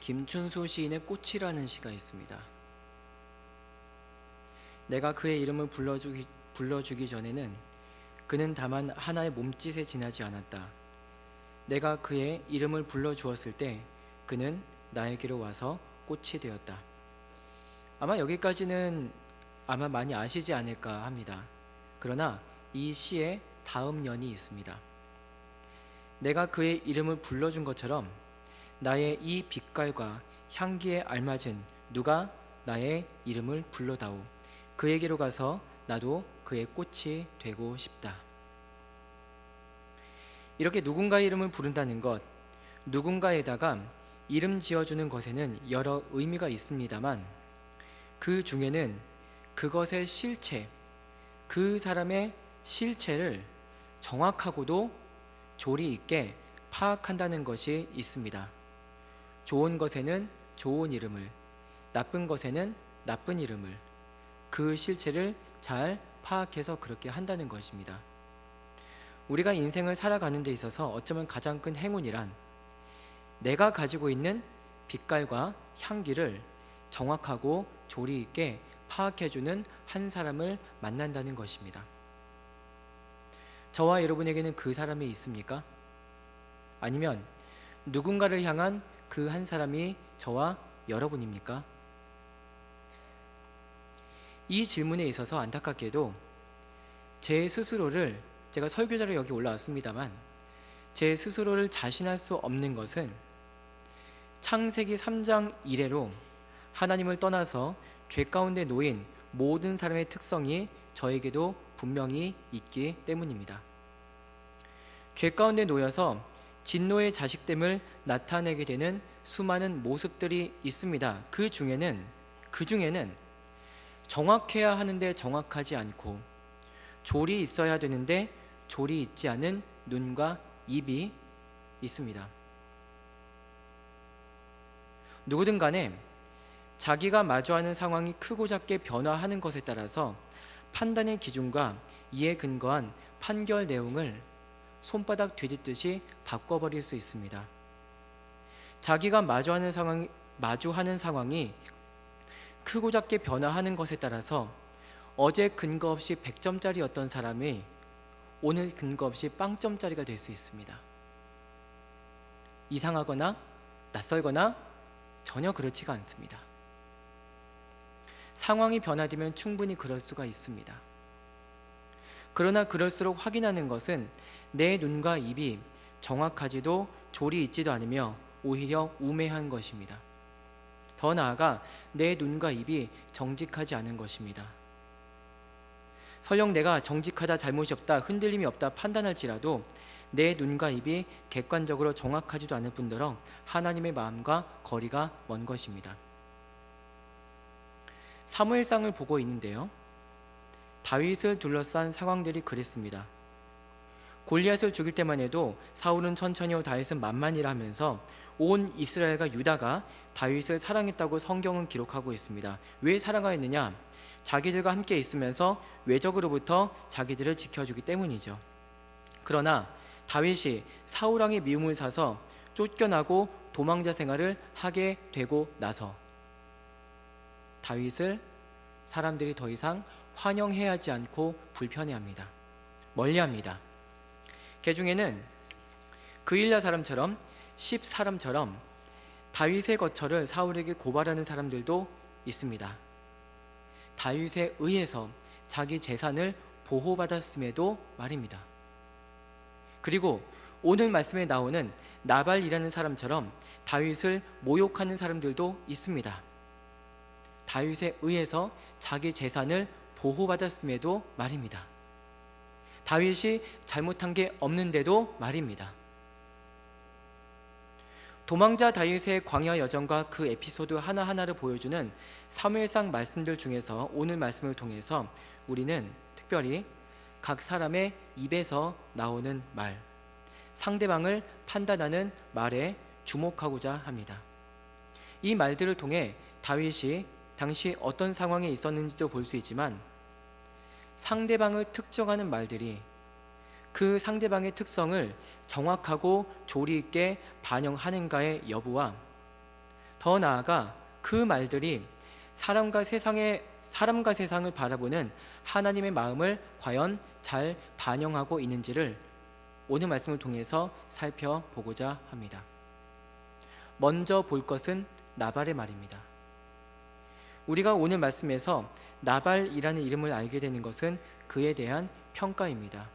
김춘수 시인의 꽃이라는 시가 있습니다. 내가 그의 이름을 불러주기 전에는 그는 다만 하나의 몸짓에 지나지 않았다. 내가 그의 이름을 불러주었을 때 그는 나에게로 와서 꽃이 되었다. 아마 여기까지는 많이 아시지 않을까 합니다. 그러나 이 시에 다음 연이 있습니다. 내가 그의 이름을 불러준 것처럼 나의 이 빛깔과 향기에 알맞은 누가 나의 이름을 불러다오. 그에게로 가서 나도 그의 꽃이 되고 싶다. 이렇게 누군가의 이름을 부른다는 것, 누군가에다가 이름 지어주는 것에는 여러 의미가 있습니다만 그 중에는 그것의 실체, 그 사람의 실체를 정확하고도 조리 있게 파악한다는 것이 있습니다. 좋은 것에는 좋은 이름을, 나쁜 것에는 나쁜 이름을, 그 실체를 잘 파악해서 그렇게 한다는 것입니다. 우리가 인생을 살아가는 데 있어서 어쩌면 가장 큰 행운이란 내가 가지고 있는 빛깔과 향기를 정확하고 조리 있게 파악해주는 한 사람을 만난다는 것입니다. 저와 여러분에게는 그 사람이 있습니까? 아니면 누군가를 향한 그 한 사람이 저와 여러분입니까? 이 질문에 있어서 안타깝게도 제 스스로를, 제가 설교자로 여기 올라왔습니다만 제 스스로를 자신할 수 없는 것은 창세기 3장 이래로 하나님을 떠나서 죄 가운데 놓인 모든 사람의 특성이 저에게도 분명히 있기 때문입니다. 죄 가운데 놓여서 진노의 자식됨을 나타내게 되는 수많은 모습들이 있습니다. 그 중에는 정확해야 하는데 정확하지 않고 조리 있어야 되는데 조리 있지 않은 눈과 입이 있습니다. 누구든 간에 자기가 마주하는 상황이 크고 작게 변화하는 것에 따라서 판단의 기준과 이에 근거한 판결 내용을 손바닥 뒤집듯이 바꿔버릴 수 있습니다. 자기가 마주하는 상황이 크고 작게 변화하는 것에 따라서 어제 근거 없이 100점짜리였던 사람이 오늘 근거 없이 0점짜리가 될 수 있습니다. 이상하거나 낯설거나 전혀 그렇지가 않습니다. 상황이 변화되면 충분히 그럴 수가 있습니다. 그러나 그럴수록 확인하는 것은 내 눈과 입이 정확하지도 조리 있지도 않으며 오히려 우매한 것입니다. 더 나아가 내 눈과 입이 정직하지 않은 것입니다. 설령 내가 정직하다, 잘못이 없다, 흔들림이 없다 판단할지라도 내 눈과 입이 객관적으로 정확하지도 않을 뿐더러 하나님의 마음과 거리가 먼 것입니다. 사무엘상을 보고 있는데요, 다윗을 둘러싼 상황들이 그랬습니다. 골리앗을 죽일 때만 해도 사울은 천천히요 다윗은 만만이라 하면서 온 이스라엘과 유다가 다윗을 사랑했다고 성경은 기록하고 있습니다. 왜 사랑하였느냐? 자기들과 함께 있으면서 외적으로부터 자기들을 지켜주기 때문이죠. 그러나 다윗이 사울왕의 미움을 사서 쫓겨나고 도망자 생활을 하게 되고 나서 다윗을 사람들이 더 이상 환영해야 하지 않고 불편해합니다. 멀리합니다. 그 중에는 그일랴 사람처럼 10사람처럼 다윗의 거처를 사울에게 고발하는 사람들도 있습니다. 다윗에 의해서 자기 재산을 보호받았음에도 말입니다. 그리고 오늘 말씀에 나오는 나발이라는 사람처럼 다윗을 모욕하는 사람들도 있습니다. 다윗에 의해서 자기 재산을 보호받았음에도 말입니다. 다윗이 잘못한 게 없는데도 말입니다. 도망자 다윗의 광야 여정과 그 에피소드 하나하나를 보여주는 사무엘상 말씀들 중에서 오늘 말씀을 통해서 우리는 특별히 각 사람의 입에서 나오는 말, 상대방을 판단하는 말에 주목하고자 합니다. 이 말들을 통해 다윗이 당시 어떤 상황에 있었는지도 볼 수 있지만 상대방을 특정하는 말들이 그 상대방의 특성을 정확하고 조리 있게 반영하는가의 여부와 더 나아가 그 말들이 사람과 세상을 바라보는 하나님의 마음을 과연 잘 반영하고 있는지를 오늘 말씀을 통해서 살펴보고자 합니다. 먼저 볼 것은 나발의 말입니다. 우리가 오늘 말씀에서 나발이라는 이름을 알게 되는 것은 그에 대한 평가입니다.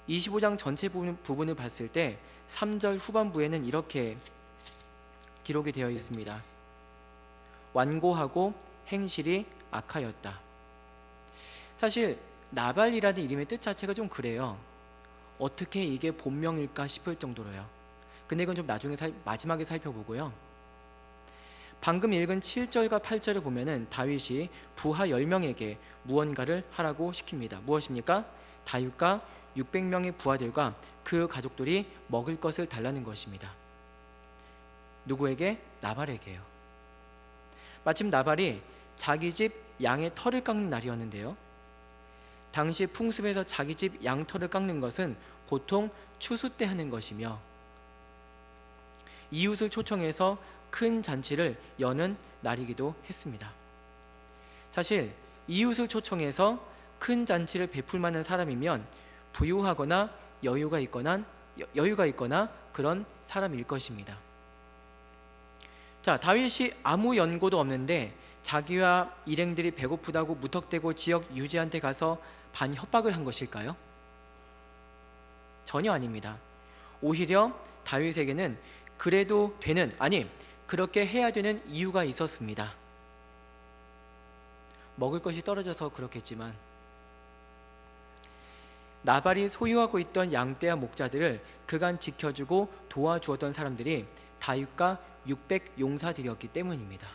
25장 전체 부분을 봤을 때 3절 후반부에는 이렇게 기록이 되어 있습니다. 완고하고 행실이 악하였다. 사실 나발이라는 이름의 뜻 자체가 좀 그래요. 어떻게 이게 본명일까 싶을 정도로요. 근데 이건 좀 나중에 마지막에 살펴보고요. 방금 읽은 7절과 8절을 보면은 다윗이 부하 10명에게 무언가를 하라고 시킵니다. 무엇입니까? 다윗과 600명의 부하들과 그 가족들이 먹을 것을 달라는 것입니다. 누구에게? 나발에게요. 마침 나발이 자기 집 양의 털을 깎는 날이었는데요. 당시 풍습에서 자기 집 양 털을 깎는 것은 보통 추수 때 하는 것이며 이웃을 초청해서 큰 잔치를 여는 날이기도 했습니다. 사실 이웃을 초청해서 큰 잔치를 베풀 만한 사람이면 부유하거나 여유가 있거나 그런 사람일 것입니다. 자, 다윗이 아무 연고도 없는데 자기와 일행들이 배고프다고 무턱대고 지역 유지한테 가서 반협박을 한 것일까요? 전혀 아닙니다. 오히려 다윗에게는 그래도 되는, 그렇게 해야 되는 이유가 있었습니다. 먹을 것이 떨어져서 그렇겠지만 나발이 소유하고 있던 양떼와 목자들을 그간 지켜주고 도와주었던 사람들이 다윗과 600 용사들이었기 때문입니다.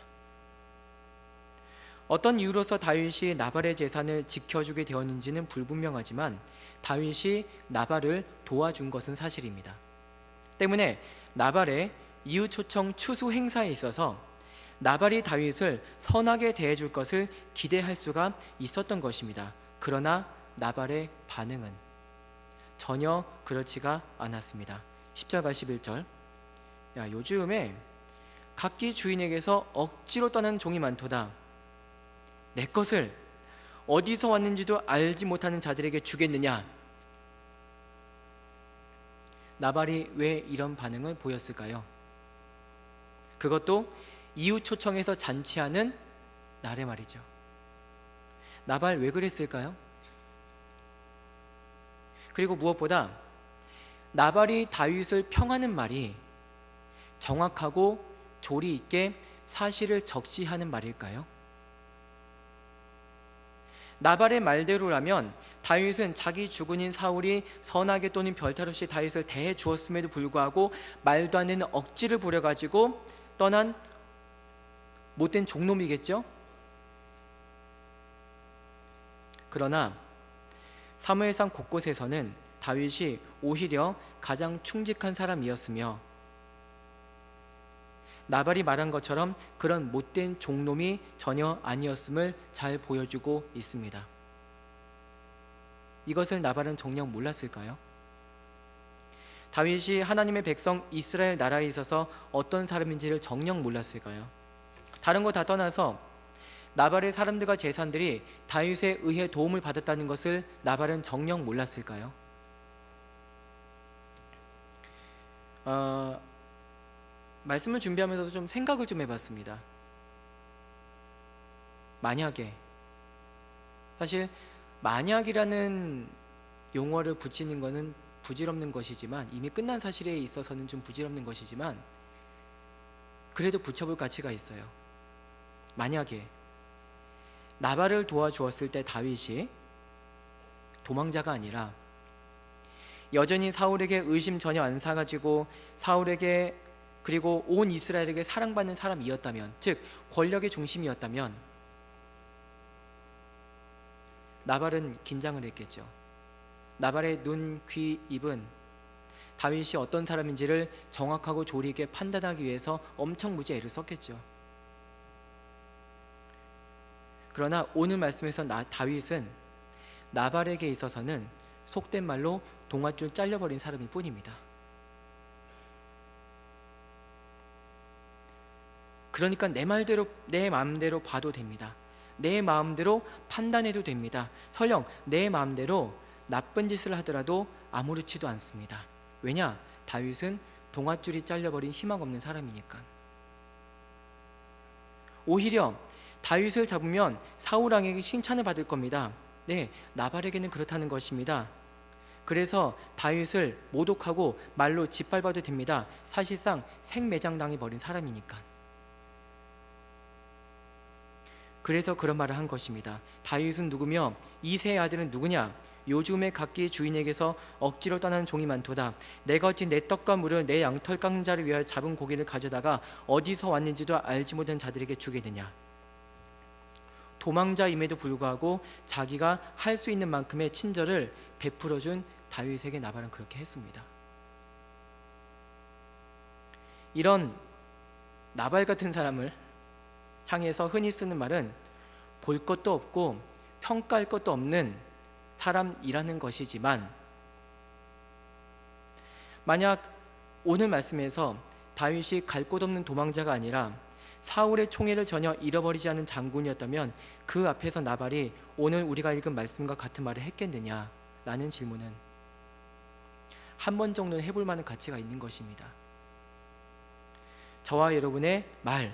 어떤 이유로서 다윗이 나발의 재산을 지켜주게 되었는지는 불분명하지만 다윗이 나발을 도와준 것은 사실입니다. 때문에 나발의 이웃 초청 추수 행사에 있어서 나발이 다윗을 선하게 대해줄 것을 기대할 수가 있었던 것입니다. 그러나 나발의 반응은 전혀 그렇지가 않았습니다. 10절과 11절. 요즘에 각기 주인에게서 억지로 떠나는 종이 많도다. 내 것을 어디서 왔는지도 알지 못하는 자들에게 주겠느냐. 나발이 왜 이런 반응을 보였을까요? 그것도 이웃 초청해서 잔치하는 날에 말이죠. 나발 왜 그랬을까요? 그리고 무엇보다 나발이 다윗을 평하는 말이 정확하고 조리 있게 사실을 적시하는 말일까요? 나발의 말대로라면 다윗은 자기 주군인 사울이 선하게 또는 별탈없이 다윗을 대해 주었음에도 불구하고 말도 안 되는 억지를 부려가지고 떠난 못된 종놈이겠죠? 그러나 사무엘상 곳곳에서는 다윗이 오히려 가장 충직한 사람이었으며 나발이 말한 것처럼 그런 못된 종놈이 전혀 아니었음을 잘 보여주고 있습니다. 이것을 나발은 정녕 몰랐을까요? 다윗이 하나님의 백성 이스라엘 나라에 있어서 어떤 사람인지를 정녕 몰랐을까요? 다른 거 다 떠나서 나발의 사람들과 재산들이 다윗에 의해 도움을 받았다는 것을 나발은 정녕 몰랐을까요? 말씀을 준비하면서 좀 생각을 좀 해봤습니다. 만약에, 사실 만약이라는 용어를 붙이는 것은 부질없는 것이지만, 이미 끝난 사실에 있어서는 좀 부질없는 것이지만 그래도 붙여볼 가치가 있어요. 만약에 나발을 도와주었을 때 다윗이 도망자가 아니라 여전히 사울에게 의심 전혀 안 사가지고 사울에게 그리고 온 이스라엘에게 사랑받는 사람이었다면, 즉 권력의 중심이었다면 나발은 긴장을 했겠죠. 나발의 눈, 귀, 입은 다윗이 어떤 사람인지를 정확하고 조리 있게 판단하기 위해서 엄청 무지의 애를 썼겠죠. 그러나 오늘 말씀에서 다윗은 나발에게 있어서는 속된 말로 동아줄 잘려버린 사람일 뿐입니다. 그러니까 내 마음대로 봐도 됩니다. 내 마음대로 판단해도 됩니다. 설령 내 마음대로 나쁜 짓을 하더라도 아무렇지도 않습니다. 왜냐? 다윗은 동아줄이 잘려버린 희망 없는 사람이니까. 오히려 다윗을 잡으면 사울 왕에게 칭찬을 받을 겁니다. 네, 나발에게는 그렇다는 것입니다. 그래서 다윗을 모독하고 말로 짓밟아도 됩니다. 사실상 생매장당해 버린 사람이니까. 그래서 그런 말을 한 것입니다. 다윗은 누구며 이새의 아들은 누구냐? 요즘에 각기 주인에게서 억지로 떠나는 종이 많도다. 내가 어찌 내 떡과 물을 내 양털 깎는 자를 위하여 잡은 고기를 가져다가 어디서 왔는지도 알지 못한 자들에게 주겠느냐. 도망자임에도 불구하고 자기가 할 수 있는 만큼의 친절을 베풀어준 다윗에게 나발은 그렇게 했습니다. 이런 나발 같은 사람을 향해서 흔히 쓰는 말은 볼 것도 없고 평가할 것도 없는 사람이라는 것이지만, 만약 오늘 말씀에서 다윗이 갈 곳 없는 도망자가 아니라 사울의 총애를 전혀 잃어버리지 않은 장군이었다면 그 앞에서 나발이 오늘 우리가 읽은 말씀과 같은 말을 했겠느냐 라는 질문은 한 번 정도는 해볼 만한 가치가 있는 것입니다. 저와 여러분의 말,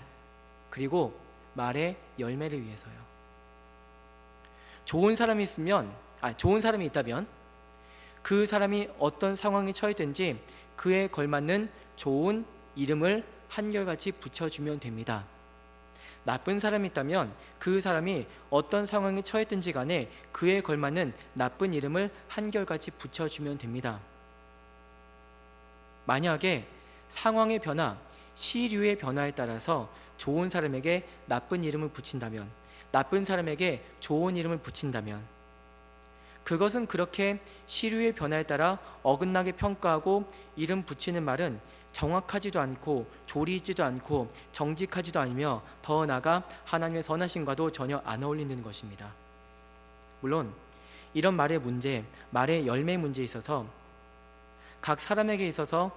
그리고 말의 열매를 위해서요. 좋은 사람이 있다면 그 사람이 어떤 상황에 처했든지 그에 걸맞는 좋은 이름을 한결같이 붙여주면 됩니다. 나쁜 사람이 있다면 그 사람이 어떤 상황에 처했든지 간에 그에 걸맞는 나쁜 이름을 한결같이 붙여주면 됩니다. 만약에 상황의 변화, 시류의 변화에 따라서 좋은 사람에게 나쁜 이름을 붙인다면, 나쁜 사람에게 좋은 이름을 붙인다면, 그것은 그렇게 시류의 변화에 따라 어긋나게 평가하고 이름 붙이는 말은 정확하지도 않고 조리있지도 않고 정직하지도 않으며 더 나아가 하나님의 선하심과도 전혀 안 어울리는 것입니다. 물론 이런 말의 문제, 말의 열매 문제에 있어서 각 사람에게 있어서,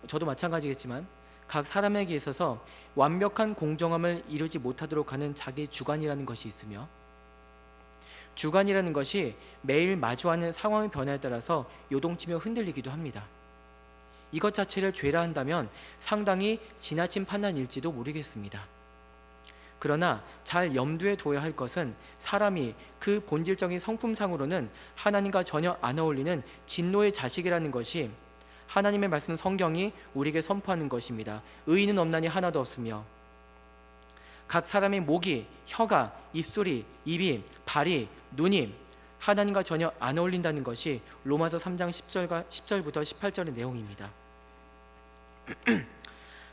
저도 마찬가지겠지만 각 사람에게 있어서 완벽한 공정함을 이루지 못하도록 하는 자기 주관이라는 것이 있으며, 주관이라는 것이 매일 마주하는 상황의 변화에 따라서 요동치며 흔들리기도 합니다. 이것 자체를 죄라 한다면 상당히 지나친 판단일지도 모르겠습니다. 그러나 잘 염두에 둬야 할 것은 사람이 그 본질적인 성품상으로는 하나님과 전혀 안 어울리는 진노의 자식이라는 것이 하나님의 말씀 성경이 우리에게 선포하는 것입니다. 의인은 없나니 하나도 없으며, 각 사람의 목이, 혀가, 입술이, 입이, 발이, 눈이 하나님과 전혀 안 어울린다는 것이 로마서 3장 10절부터 18절의 내용입니다.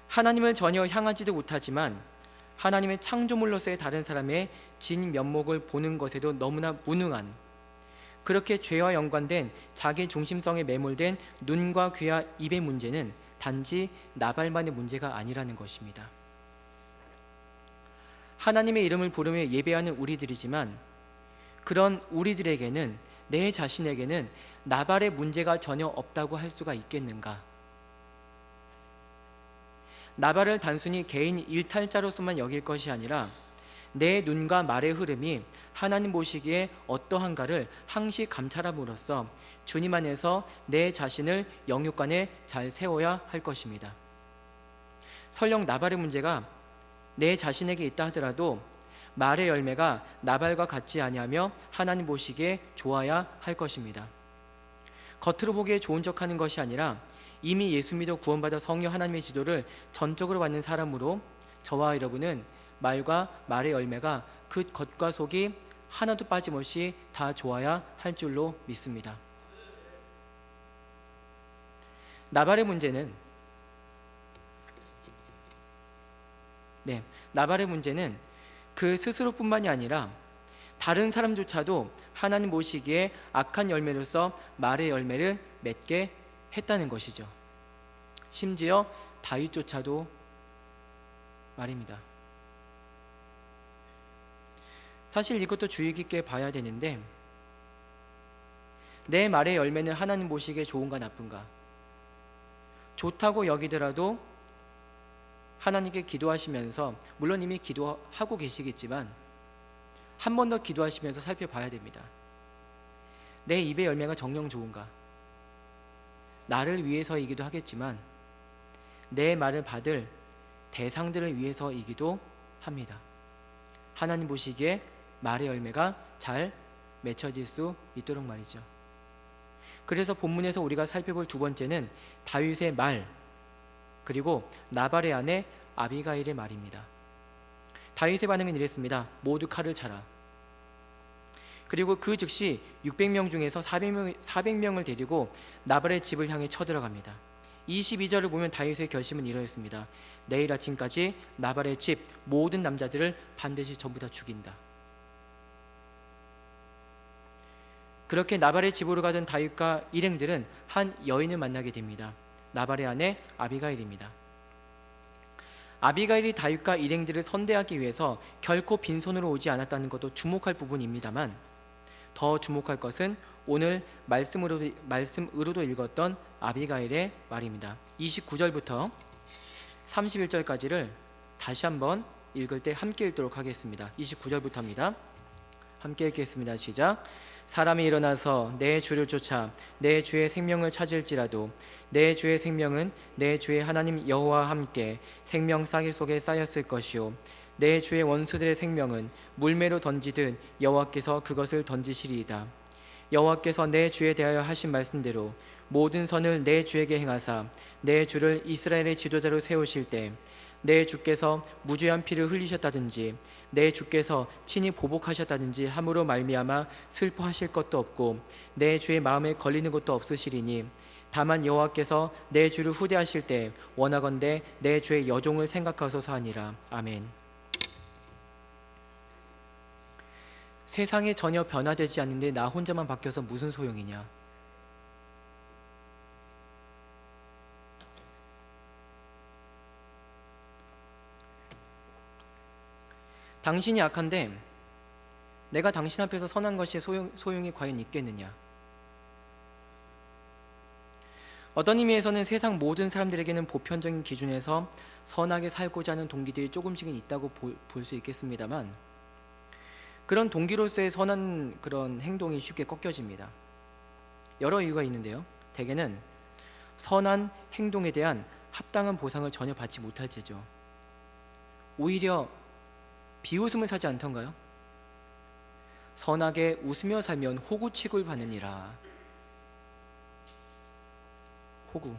하나님을 전혀 향하지도 못하지만 하나님의 창조물로서의 다른 사람의 진면목을 보는 것에도 너무나 무능한, 그렇게 죄와 연관된 자기 중심성에 매몰된 눈과 귀와 입의 문제는 단지 나발만의 문제가 아니라는 것입니다. 하나님의 이름을 부르며 예배하는 우리들이지만 그런 우리들에게는, 내 자신에게는 나발의 문제가 전혀 없다고 할 수가 있겠는가? 나발을 단순히 개인 일탈자로서만 여길 것이 아니라 내 눈과 말의 흐름이 하나님 보시기에 어떠한가를 항시 감찰함으로써 주님 안에서 내 자신을 영육간에 잘 세워야 할 것입니다. 설령 나발의 문제가 내 자신에게 있다 하더라도 말의 열매가 나발과 같지 아니하며 하나님 보시기에 좋아야 할 것입니다. 겉으로 보기에 좋은 척하는 것이 아니라 이미 예수 믿어 구원받아 성령 하나님의 지도를 전적으로 받는 사람으로 저와 여러분은 말과 말의 열매가 그 겉과 속이 하나도 빠짐없이 다 좋아야 할 줄로 믿습니다. 나발의 문제는 그 스스로뿐만이 아니라 다른 사람조차도 하나님 보시기에 악한 열매로서 말의 열매를 맺게 했다는 것이죠. 심지어 다윗조차도 말입니다. 사실 이것도 주의 깊게 봐야 되는데, 내 말의 열매는 하나님 보시기에 좋은가 나쁜가? 좋다고 여기더라도 하나님께 기도하시면서, 물론 이미 기도하고 계시겠지만 한 번 더 기도하시면서 살펴봐야 됩니다. 내 입의 열매가 정녕 좋은가? 나를 위해서이기도 하겠지만 내 말을 받을 대상들을 위해서이기도 합니다. 하나님 보시기에 말의 열매가 잘 맺혀질 수 있도록 말이죠. 그래서 본문에서 우리가 살펴볼 두 번째는 다윗의 말, 그리고 나발의 아내 아비가일의 말입니다. 다윗의 반응은 이랬습니다. 모두 칼을 차라. 그리고 그 즉시 600명 중에서 400명을 데리고 나발의 집을 향해 쳐들어갑니다. 22절을 보면 다윗의 결심은 이러했습니다. 내일 아침까지 나발의 집 모든 남자들을 반드시 전부 다 죽인다. 그렇게 나발의 집으로 가던 다윗과 일행들은 한 여인을 만나게 됩니다. 나발의 아내 아비가일입니다. 아비가일이 다윗과 일행들을 선대하기 위해서 결코 빈손으로 오지 않았다는 것도 주목할 부분입니다만, 더 주목할 것은 오늘 말씀으로도 읽었던 아비가일의 말입니다. 29절부터 31절까지를 다시 한번 읽을 때 함께 읽도록 하겠습니다. 29절부터입니다. 함께 읽겠습니다. 시작. 사람이 일어나서 내 주를 쫓아 내 주의 생명을 찾을지라도 내 주의 생명은 내 주의 하나님 여호와와 함께 생명 싸개 속에 쌓였을 것이요 내 주의 원수들의 생명은 물매로 던지듯 여호와께서 그것을 던지시리이다. 여호와께서 내 주에 대하여 하신 말씀대로 모든 선을 내 주에게 행하사 내 주를 이스라엘의 지도자로 세우실 때 내 주께서 무죄한 피를 흘리셨다든지 내 주께서 친히 보복하셨다든지 함으로 말미암아 슬퍼하실 것도 없고 내 주의 마음에 걸리는 것도 없으시리니 다만 여호와께서 내 주를 후대하실 때 원하건대 내 주의 여종을 생각하소서 하니라. 아멘. 세상이 전혀 변화되지 않는데 나 혼자만 바뀌어서 무슨 소용이냐? 당신이 악한데 내가 당신 앞에서 선한 것이 소용이 과연 있겠느냐? 어떤 의미에서는 세상 모든 사람들에게는 보편적인 기준에서 선하게 살고자 하는 동기들이 조금씩은 있다고 볼 수 있겠습니다만, 그런 동기로서의 선한 그런 행동이 쉽게 꺾여집니다. 여러 이유가 있는데요. 대개는 선한 행동에 대한 합당한 보상을 전혀 받지 못할 테죠. 오히려 비웃음을 사지 않던가요? 선하게 웃으며 살면 호구 취급을 받느니라. 호구.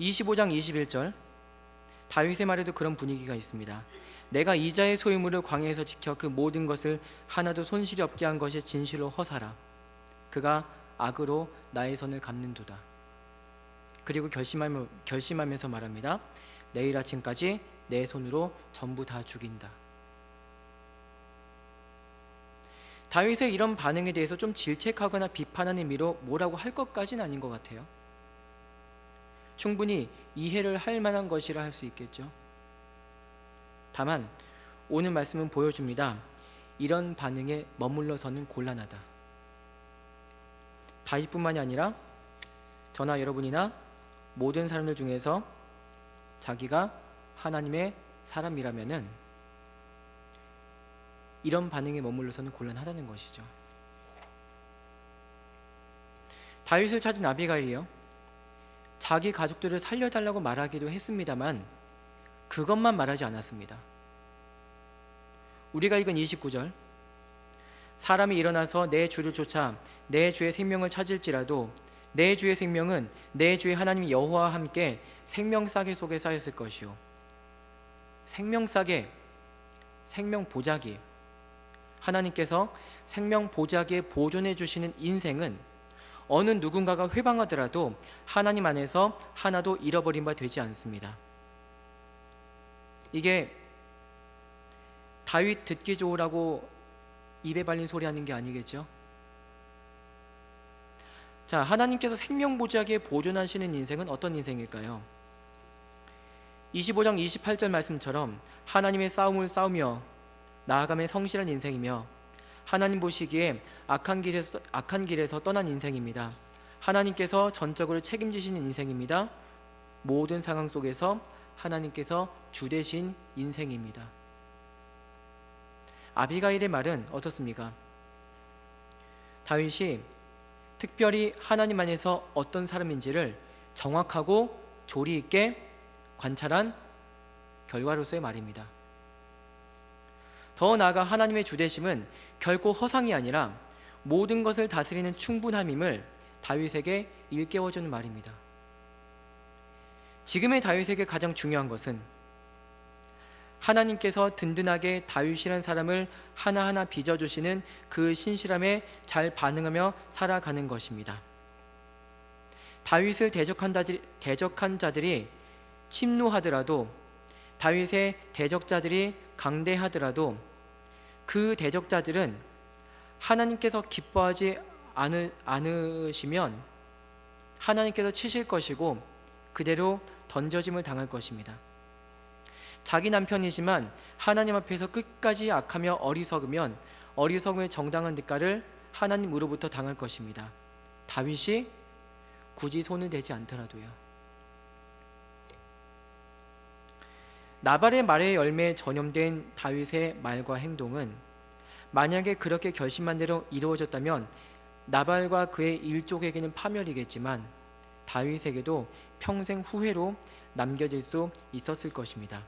25장 21절 다윗의 말에도 그런 분위기가 있습니다. 내가 이자의 소유물을 광야에서 지켜 그 모든 것을 하나도 손실이 없게 한 것이 진실로 허사라. 그가 악으로 나의 선을 갚는도다. 그리고 결심하면서 말합니다. 내일 아침까지 내 손으로 전부 다 죽인다. 다윗의 이런 반응에 대해서 좀 질책하거나 비판하는 의미로 뭐라고 할 것까지는 아닌 것 같아요. 충분히 이해를 할 만한 것이라 할 수 있겠죠. 다만 오늘 말씀은 보여줍니다. 이런 반응에 머물러서는 곤란하다. 다윗뿐만이 아니라 저나 여러분이나 모든 사람들 중에서 자기가 하나님의 사람이라면은 이런 반응에 머물러서는 곤란하다는 것이죠. 다윗을 찾은 아비가일이요, 자기 가족들을 살려달라고 말하기도 했습니다만 그것만 말하지 않았습니다. 우리가 읽은 29절, 사람이 일어나서 내 주를 쫓아 내 주의 생명을 찾을지라도 내 주의 생명은 내 주의 하나님 여호와와 함께 생명 싸개 속에 쌓였을 것이요. 생명 싸개, 생명 보자기. 하나님께서 생명 보자기에 보존해 주시는 인생은 어느 누군가가 회방하더라도 하나님 안에서 하나도 잃어버린 바 되지 않습니다. 이게 다윗 듣기 좋으라고 입에 발린 소리 하는 게 아니겠죠? 자, 하나님께서 생명 보자기에 보존하시는 인생은 어떤 인생일까요? 25장 28절 말씀처럼 하나님의 싸움을 싸우며 나아감의 성실한 인생이며 하나님 보시기에 악한 길에서 떠난 인생입니다. 하나님께서 전적으로 책임지시는 인생입니다. 모든 상황 속에서 하나님께서 주 되신 인생입니다. 아비가일의 말은 어떻습니까? 다윗이 특별히 하나님 안에서 어떤 사람인지를 정확하고 조리 있게 관찰한 결과로서의 말입니다. 더 나아가 하나님의 주되심은 결코 허상이 아니라 모든 것을 다스리는 충분함임을 다윗에게 일깨워주는 말입니다. 지금의 다윗에게 가장 중요한 것은 하나님께서 든든하게 다윗이란 사람을 하나하나 빚어주시는 그 신실함에 잘 반응하며 살아가는 것입니다. 다윗을 대적한 자들이 침노하더라도, 다윗의 대적자들이 강대하더라도 그 대적자들은 하나님께서 기뻐하지 않으시면 하나님께서 치실 것이고 그대로 던져짐을 당할 것입니다. 자기 남편이지만 하나님 앞에서 끝까지 악하며 어리석으면 어리석음의 정당한 대가를 하나님으로부터 당할 것입니다. 다윗이 굳이 손을 대지 않더라도요. 나발의 말의 열매에 전염된 다윗의 말과 행동은 만약에 그렇게 결심한 대로 이루어졌다면 나발과 그의 일족에게는 파멸이겠지만 다윗에게도 평생 후회로 남겨질 수 있었을 것입니다.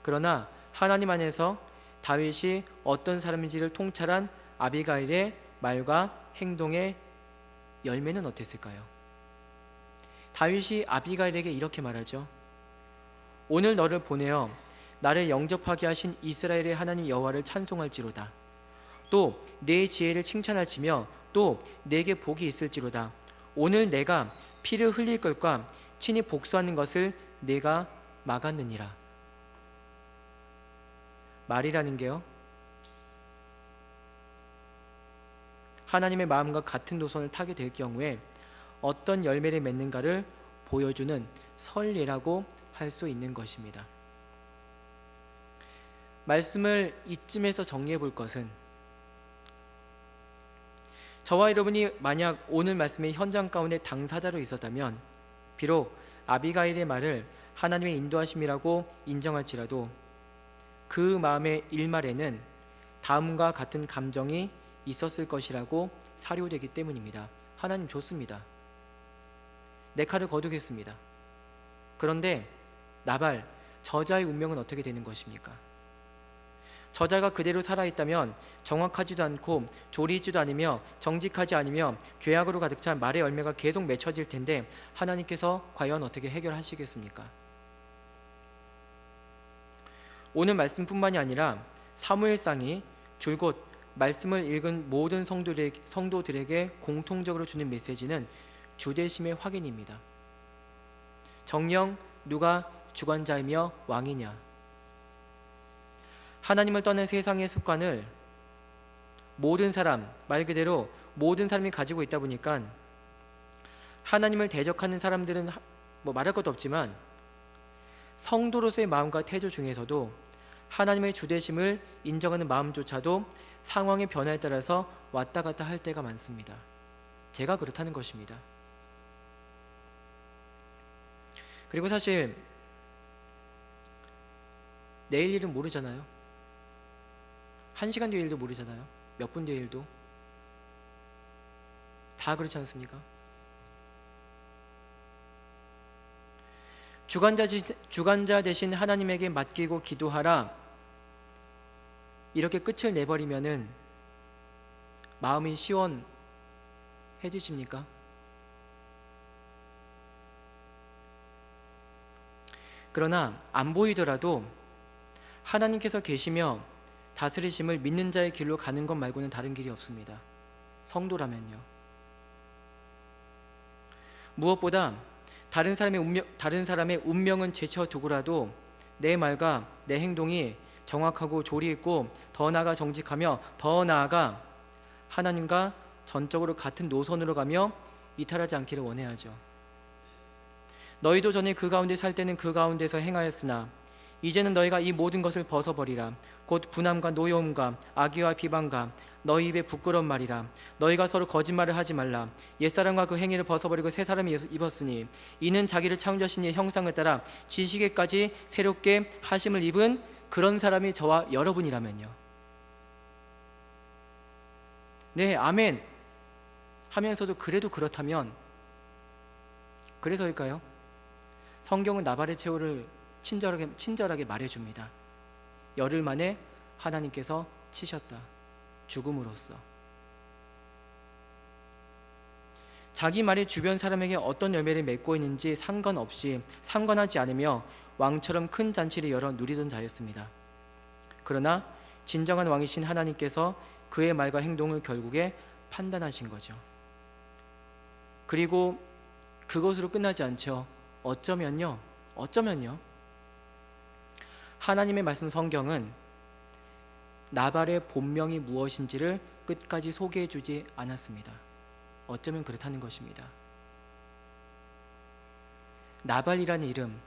그러나 하나님 안에서 다윗이 어떤 사람인지를 통찰한 아비가일의 말과 행동의 열매는 어땠을까요? 다윗이 아비가일에게 이렇게 말하죠. 오늘 너를 보내어 나를 영접하게 하신 이스라엘의 하나님 여호와를 찬송할지로다. 또 내 지혜를 칭찬할지며 또 내게 복이 있을지로다. 오늘 내가 피를 흘릴 것과 친히 복수하는 것을 내가 막았느니라. 말이라는 게요, 하나님의 마음과 같은 노선을 타게 될 경우에 어떤 열매를 맺는가를 보여주는 설례라고 할 수 있는 것입니다. 말씀을 이쯤에서 정리해 볼 것은, 저와 여러분이 만약 오늘 말씀의 현장 가운데 당사자로 있었다면 비록 아비가일의 말을 하나님의 인도하심이라고 인정할지라도 그 마음의 일말에는 다음과 같은 감정이 있었을 것이라고 사료되기 때문입니다. 하나님 좋습니다. 내 칼을 거두겠습니다. 그런데 나발, 저자의 운명은 어떻게 되는 것입니까? 저자가 그대로 살아있다면 정확하지도 않고 조리있지도 않으며 정직하지 않으며 죄악으로 가득 찬 말의 열매가 계속 맺혀질 텐데 하나님께서 과연 어떻게 해결하시겠습니까? 오늘 말씀뿐만이 아니라 사무엘상이 줄곧 말씀을 읽은 모든 성도들에게 공통적으로 주는 메시지는 주되심의 확인입니다. 정녕 누가 주관자이며 왕이냐? 하나님을 떠난 세상의 습관을 모든 사람, 말 그대로 모든 사람이 가지고 있다 보니까 하나님을 대적하는 사람들은 말할 것도 없지만 성도로서의 마음과 태도 중에서도 하나님의 주되심을 인정하는 마음조차도 상황의 변화에 따라서 왔다 갔다 할 때가 많습니다. 제가 그렇다는 것입니다. 그리고 사실 내일 일은 모르잖아요. 1시간 뒤의 일도 모르잖아요. 몇 분 뒤의 일도. 다 그렇지 않습니까? 주관자 되신 하나님에게 맡기고 기도하라, 이렇게 끝을 내버리면은 마음이 시원해지십니까? 그러나 안 보이더라도 하나님께서 계시며 다스리심을 믿는 자의 길로 가는 것 말고는 다른 길이 없습니다. 성도라면요. 무엇보다 다른 사람의 운명은 제쳐두고라도 내 말과 내 행동이 정확하고 조리 있고 더 나아가 정직하며 더 나아가 하나님과 전적으로 같은 노선으로 가며 이탈하지 않기를 원해야죠. 너희도 전에 그 가운데 살 때는 그 가운데서 행하였으나 이제는 너희가 이 모든 것을 벗어버리라. 곧 분함과 노여움과 악의와 비방과 너희 입에 부끄러운 말이라. 너희가 서로 거짓말을 하지 말라. 옛사람과 그 행위를 벗어버리고 새 사람이 입었으니 이는 자기를 창조하신 이의 형상을 따라 지식에까지 새롭게 하심을 입은 그런 사람이 저와 여러분이라면요. 네, 아멘 하면서도 그래도 그렇다면 그래서일까요? 성경은 나발의 최후를 친절하게 말해줍니다. 열흘 만에 하나님께서 치셨다. 죽음으로써. 자기 말이 주변 사람에게 어떤 열매를 맺고 있는지 상관하지 않으며 왕처럼 큰 잔치를 열어 누리던 자였습니다. 그러나 진정한 왕이신 하나님께서 그의 말과 행동을 결국에 판단하신 거죠. 그리고 그것으로 끝나지 않죠. 어쩌면요. 하나님의 말씀 성경은 나발의 본명이 무엇인지를 끝까지 소개해 주지 않았습니다. 어쩌면 그렇다는 것입니다. 나발이라는 이름,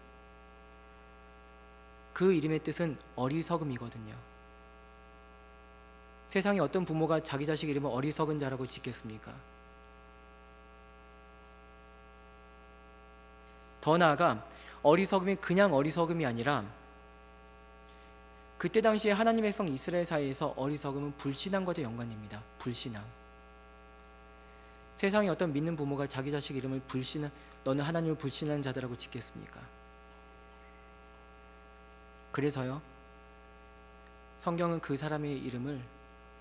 그 이름의 뜻은 어리석음이거든요. 세상에 어떤 부모가 자기 자식 이름을 어리석은 자라고 짓겠습니까? 더 나아가 어리석음이 그냥 어리석음이 아니라 그때 당시에 하나님의 성 이스라엘 사이에서 어리석음은 불신앙과도 연관됩니다. 불신앙. 세상에 어떤 믿는 부모가 자기 자식 이름을 너는 하나님을 불신하는 자들하고 짓겠습니까? 그래서요, 성경은 그 사람의 이름을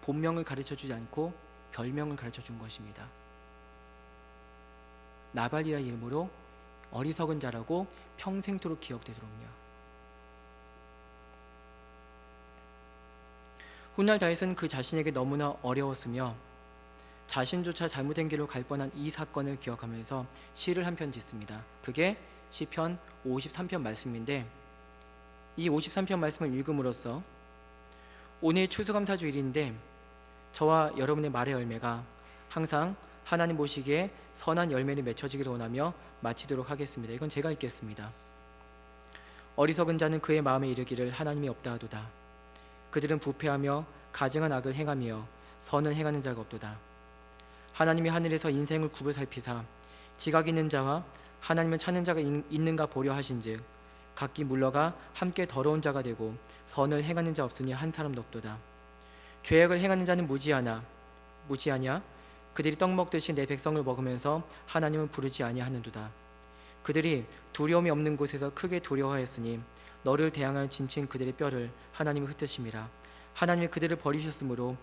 본명을 가르쳐주지 않고 별명을 가르쳐준 것입니다. 나발이라 이름으로 어리석은 자라고 평생토록 기억되도록요. 훗날 다윗은 그 자신에게 너무나 어려웠으며 자신조차 잘못된 길로 갈 뻔한 이 사건을 기억하면서 시를 한 편 짓습니다. 그게 시편 53편 말씀인데, 이 53편 말씀을 읽음으로써 오늘 추수감사주일인데 저와 여러분의 말의 열매가 항상 하나님 보시기에 선한 열매를 맺혀지기를 원하며 마치도록 하겠습니다. 이건 제가 읽겠습니다. 어리석은 자는 그의 마음에 이르기를 하나님이 없다 하도다. 그들은 부패하며 가증한 악을 행하며 선을 행하는 자가 없도다. 하나님이 하늘에서 인생을 굽어 살피사 지각 있는 자와 하나님을 찾는 자가 있는가 보려 하신즉 각기 물러가 함께 더러운 자가 되고 선을 행하는 자 없으니 한 사람도 없도다. 죄악을 행하는 자는 무지하냐? 그들이 떡 먹듯이 내 백성을 먹으면서 하나님을 부르지 아니하는도다. 그들이 두려움이 없는 곳에서 크게 두려워하였으니 너를 대항하여 진친 그들의 뼈를 하나님이 흩으심이라. 하나님이 그들을 버리셨으므로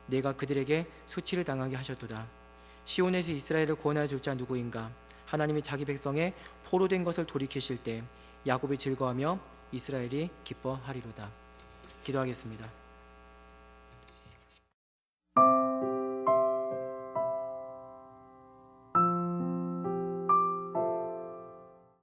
내가 그들에게 수치를 당하게 하셨도다. 시온에서 이스라엘을 구원하여 줄 자 누구인가? 하나님이 자기 백성의 포로된 것을 돌이키실 때 야곱이 즐거워하며 이스라엘이 기뻐하리로다. 기도하겠습니다.